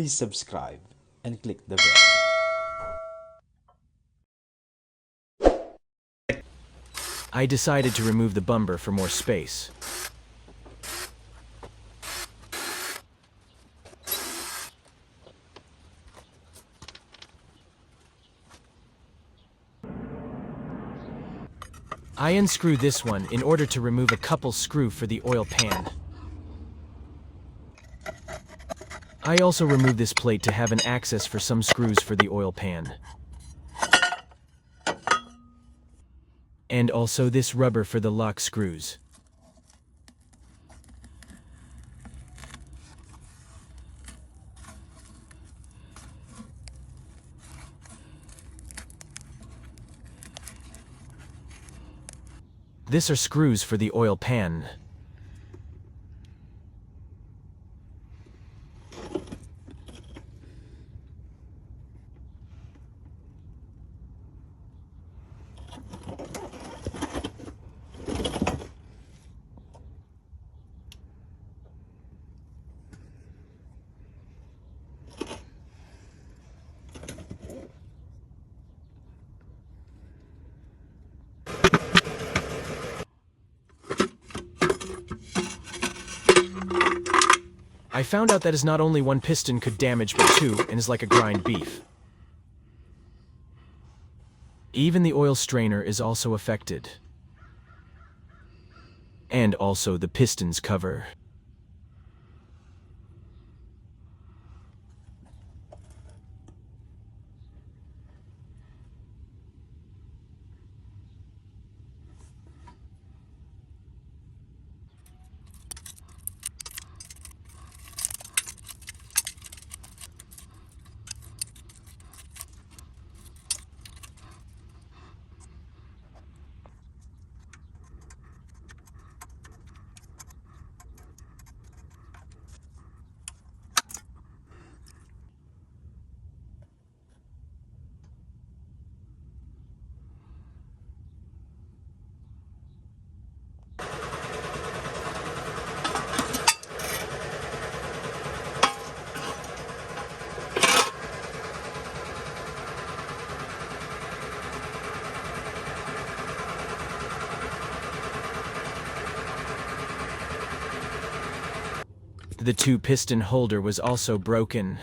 Please subscribe and click the bell. I decided to remove the bumper for more space. I unscrew this one in order to remove a couple screw for the oil pan. I also remove this plate to have an access for some screws for the oil pan. And also this rubber for the lock screws. These are screws for the oil pan. I found out that is not only one piston could damage but two, and is like a grind beef. Even the oil strainer is also affected. And also the piston's cover. The two-piston holder was also broken.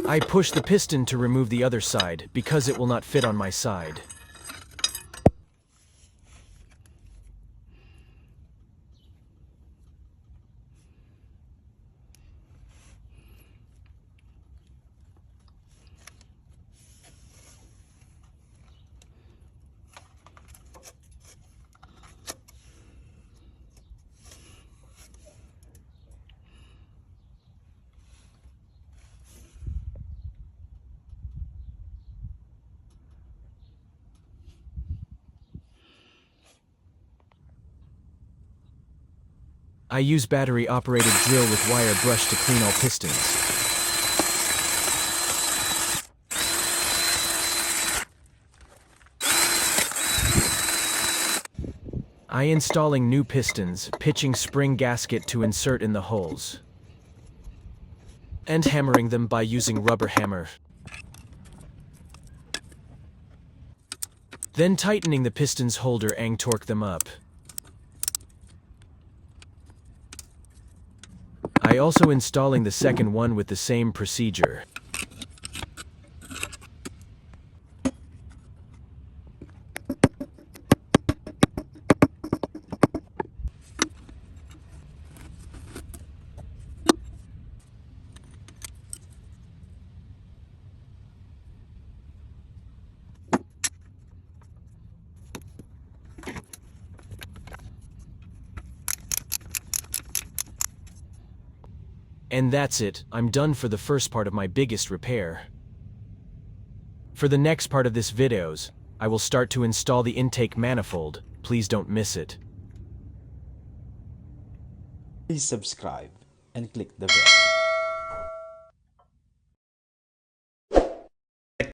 I push the piston to remove the other side, because it will not fit on my side. I use battery-operated drill with wire brush to clean all pistons. I installing new pistons, pitching spring gasket to insert in the holes, and hammering them by using rubber hammer. Then tightening the piston's holder and torque them up. I also installing the second one with the same procedure. And that's it, I'm done for the first part of my biggest repair. For the next part of this videos, I will start to install the intake manifold. Please don't miss it. Please subscribe and click the bell.